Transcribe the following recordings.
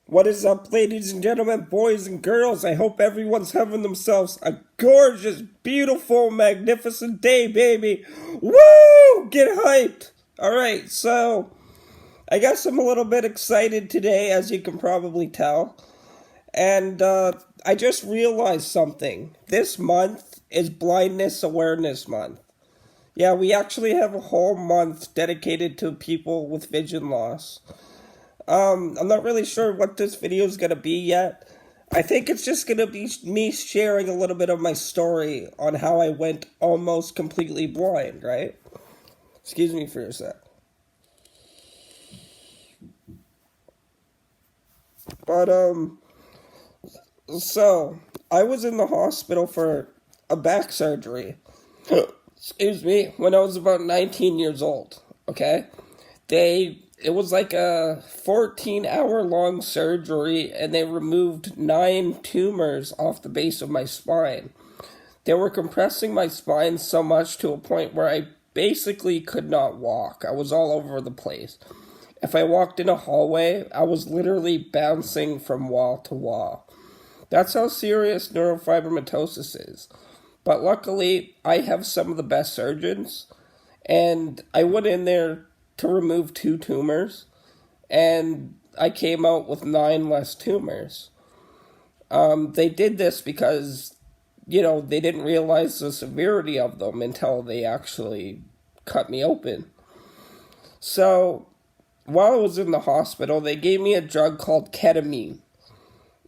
What is up, ladies and gentlemen, boys and girls? I hope everyone's having themselves a gorgeous, beautiful, magnificent day, baby. Woo! Get hyped! Alright, so I guess I'm a little bit excited today, as you can probably tell. And I just realized something. This month is Blindness Awareness Month. Yeah, we actually have a whole month dedicated to people with vision loss. I'm not really sure what this video is gonna be yet. I think it's just gonna be me sharing a little bit of my story on how I went almost completely blind, right? Excuse me for a sec. But, so, I was in the hospital for a back surgery. Excuse me, when I was about 19 years old, okay? It was like a 14-hour long surgery, and they removed 9 tumors off the base of my spine. They were compressing my spine so much to a point where I basically could not walk. I was all over the place. If I walked in a hallway, I was literally bouncing from wall to wall. That's how serious neurofibromatosis is. But luckily, I have some of the best surgeons, and I went in there to remove 2 tumors, and I came out with 9 less tumors. They did this because, they didn't realize the severity of them until they actually cut me open. So, while I was in the hospital, they gave me a drug called ketamine.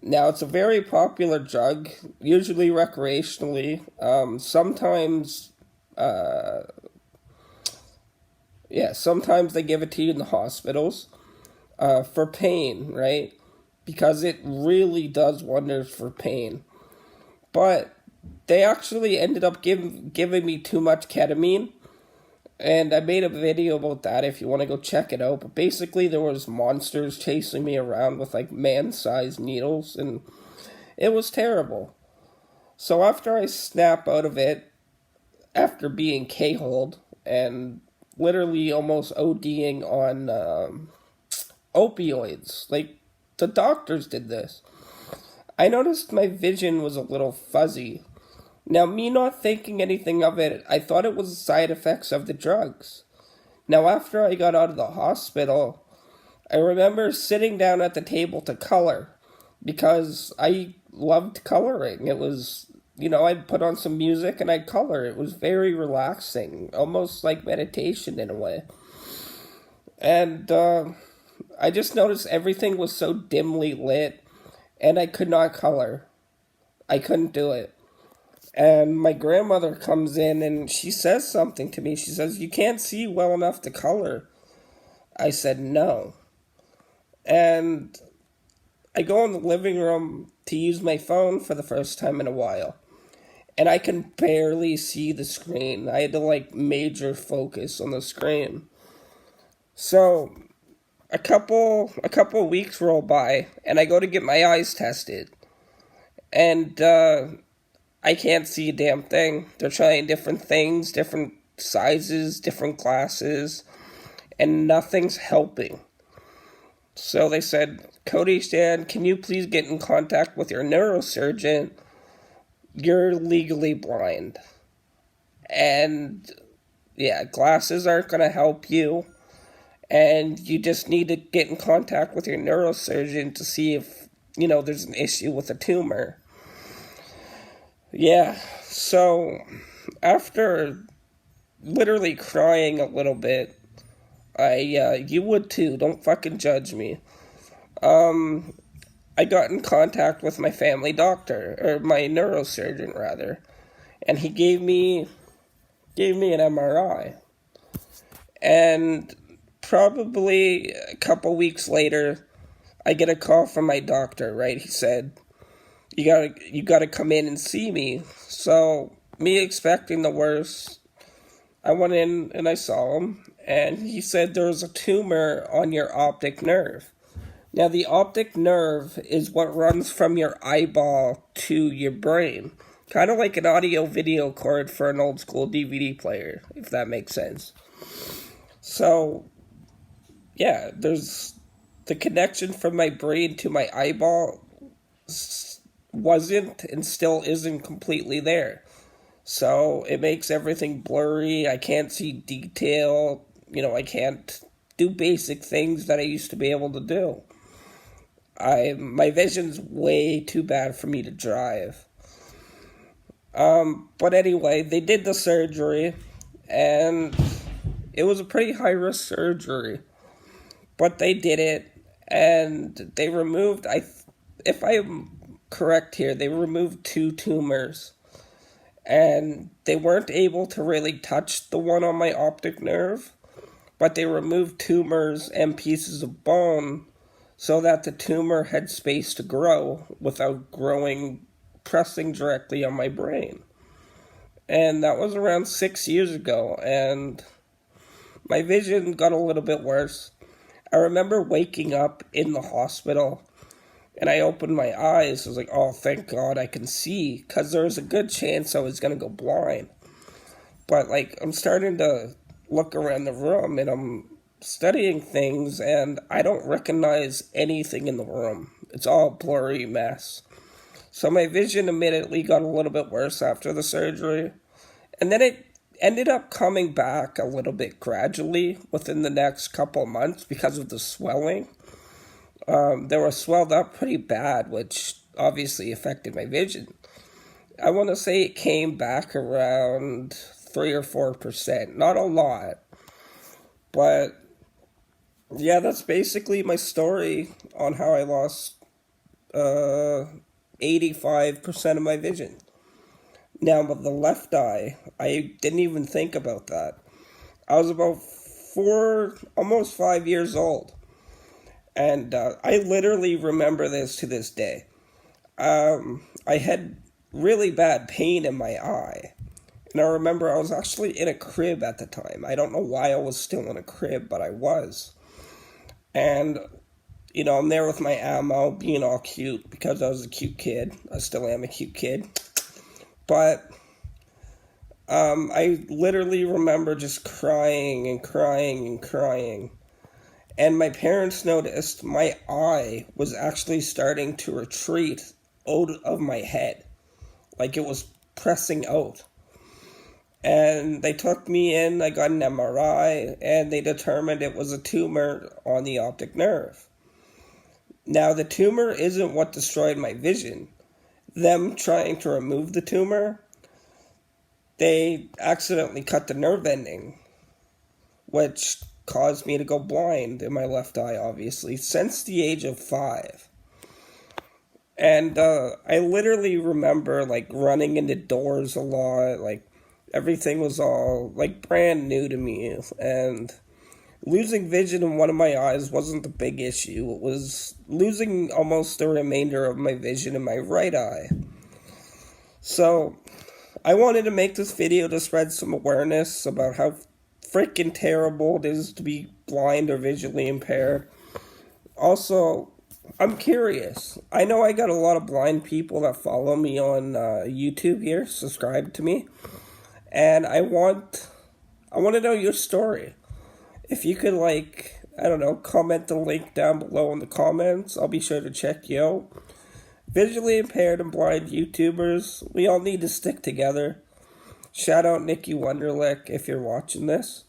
Now, it's a very popular drug, usually recreationally. Sometimes they give it to you in the hospitals for pain, right? Because it really does wonders for pain. But they actually ended up giving me too much ketamine, and I made a video about that if you want to go check it out. But basically, there was monsters chasing me around with like man-sized needles, and it was terrible. So after I snap out of it, after being K-holed and literally almost ODing on opioids, like the doctors did this, I noticed my vision was a little fuzzy. Now, me not thinking anything of it, I thought it was side effects of the drugs. Now, after I got out of the hospital, I remember sitting down at the table to color because I loved coloring. It was, I'd put on some music and I'd color. It was very relaxing, almost like meditation in a way. And I just noticed everything was so dimly lit, and I could not color. I couldn't do it. And my grandmother comes in and she says something to me. She says, "You can't see well enough to color." I said, "No." And I go in the living room to use my phone for the first time in a while. And I can barely see the screen. I had to major focus on the screen. So a couple weeks roll by, and I go to get my eyes tested. And I can't see a damn thing. They're trying different things, different sizes, different glasses, and nothing's helping. So they said, "Cody Stan, can you please get in contact with your neurosurgeon? You're legally blind." And yeah, glasses aren't going to help you. And you just need to get in contact with your neurosurgeon to see if, there's an issue with a tumor. Yeah, so after literally crying a little bit, you would too, don't fucking judge me. I got in contact with my family doctor, or my neurosurgeon rather, and he gave me an MRI. And probably a couple weeks later, I get a call from my doctor, right? He said, you gotta come in and see me. So, me expecting the worst, I went in and I saw him, and he said there was a tumor on your optic nerve. Now, the optic nerve is what runs from your eyeball to your brain. Kind of like an audio-video cord for an old-school DVD player, if that makes sense. So, yeah, there's the connection from my brain to my eyeball wasn't and still isn't completely there. So it makes everything blurry. I can't see detail. I can't do basic things that I used to be able to do. My vision's way too bad for me to drive. But anyway, they did the surgery, and it was a pretty high-risk surgery. But they did it, and they removed, if I'm correct here, they removed 2 tumors. And they weren't able to really touch the one on my optic nerve, but they removed tumors and pieces of bone so that the tumor had space to grow without pressing directly on my brain. And that was around 6 years ago, and my vision got a little bit worse. I remember waking up in the hospital, and I opened my eyes. I was like, oh, thank God I can see, because there was a good chance I was going to go blind. But, I'm starting to look around the room, and I'm studying things, and I don't recognize anything in the room. It's all a blurry mess. So my vision immediately got a little bit worse after the surgery. And then it ended up coming back a little bit gradually within the next couple of months because of the swelling. They were swelled up pretty bad, which obviously affected my vision. I want to say it came back around 3 or 4%. Not a lot. But, yeah, that's basically my story on how I lost 85% of my vision. Now, with the left eye, I didn't even think about that. I was about almost 5 years old. And I literally remember this to this day. I had really bad pain in my eye. And I remember I was actually in a crib at the time. I don't know why I was still in a crib, but I was. And, I'm there with my ammo, being all cute, because I was a cute kid. I still am a cute kid. But I literally remember just crying and crying and crying. And my parents noticed my eye was actually starting to retreat out of my head. Like it was pressing out. And they took me in, I got an MRI, and they determined it was a tumor on the optic nerve. Now, the tumor isn't what destroyed my vision. Them trying to remove the tumor, they accidentally cut the nerve ending, which caused me to go blind in my left eye, obviously, since the age of 5. And I literally remember, running into doors a lot, everything was all, brand new to me, and losing vision in one of my eyes wasn't the big issue. It was losing almost the remainder of my vision in my right eye. So, I wanted to make this video to spread some awareness about how freaking terrible it is to be blind or visually impaired. Also, I'm curious. I know I got a lot of blind people that follow me on YouTube here, subscribe to me. And I want to know your story. If you could, comment the link down below in the comments, I'll be sure to check you out. Visually impaired and blind YouTubers, we all need to stick together. Shout out Nikki Wunderlich if you're watching this.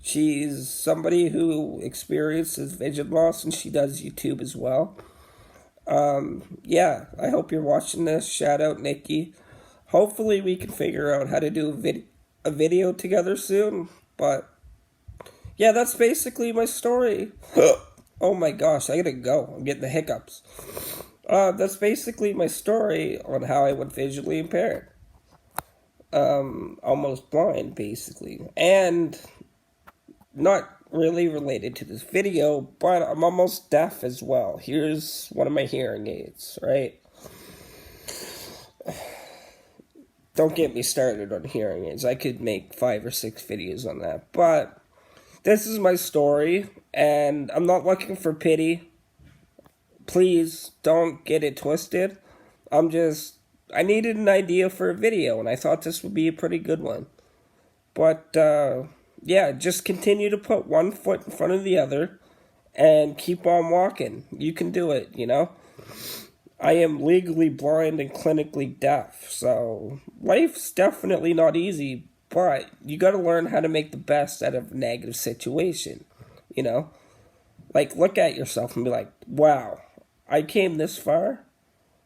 She's somebody who experiences vision loss, and she does YouTube as well. I hope you're watching this. Shout out Nikki. Hopefully we can figure out how to do a video together soon, but yeah, that's basically my story. Oh my gosh, I gotta go. I'm getting the hiccups. That's basically my story on how I went visually impaired. Almost blind, basically. And not really related to this video, but I'm almost deaf as well. Here's one of my hearing aids, right? Don't get me started on hearing aids. I could make 5 or 6 videos on that. But this is my story, and I'm not looking for pity. Please don't get it twisted. I needed an idea for a video, and I thought this would be a pretty good one. But, just continue to put one foot in front of the other, and keep on walking. You can do it, you know? I am legally blind and clinically deaf, so life's definitely not easy, but you gotta learn how to make the best out of a negative situation, you know? Like, look at yourself and be like, wow, I came this far?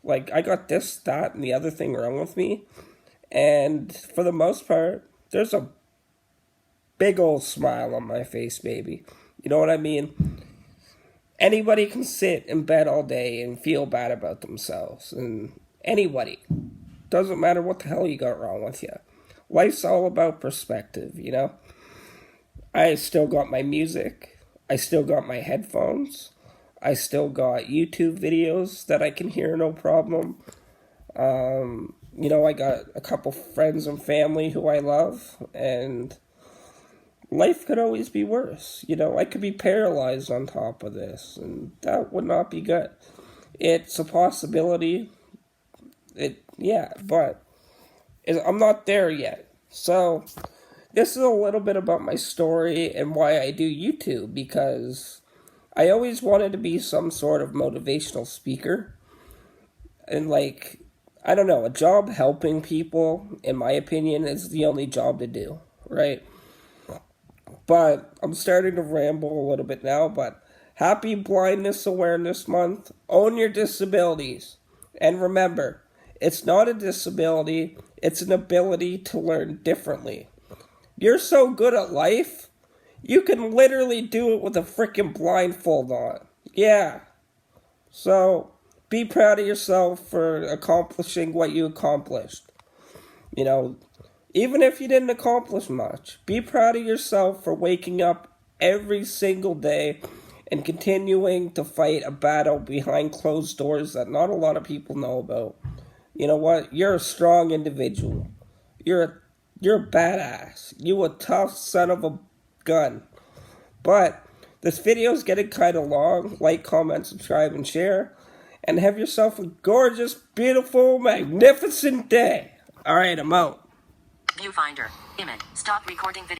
Like, I got this, that, and the other thing wrong with me, and for the most part, there's a big old smile on my face, baby. You know what I mean? Anybody can sit in bed all day and feel bad about themselves. And anybody. Doesn't matter what the hell you got wrong with you. Life's all about perspective, you know? I still got my music. I still got my headphones. I still got YouTube videos that I can hear no problem. You know, I got a couple friends and family who I love. And life could always be worse. You know, I could be paralyzed on top of this, and that would not be good. It's a possibility. But I'm not there yet. So, this is a little bit about my story and why I do YouTube, because I always wanted to be some sort of motivational speaker. And, like, I don't know, a job helping people, in my opinion, is the only job to do, right? But I'm starting to ramble a little bit now, but happy Blindness Awareness Month. Own your disabilities. And remember, it's not a disability, it's an ability to learn differently. You're so good at life, you can literally do it with a freaking blindfold on. Yeah. So, be proud of yourself for accomplishing what you accomplished. You know, even if you didn't accomplish much, be proud of yourself for waking up every single day and continuing to fight a battle behind closed doors that not a lot of people know about. You know what? You're a strong individual. You're a badass. You a tough son of a gun. But this video's getting kind of long. Like, comment, subscribe, and share. And have yourself a gorgeous, beautiful, magnificent day. Alright, I'm out. Viewfinder. Image. Stop recording video.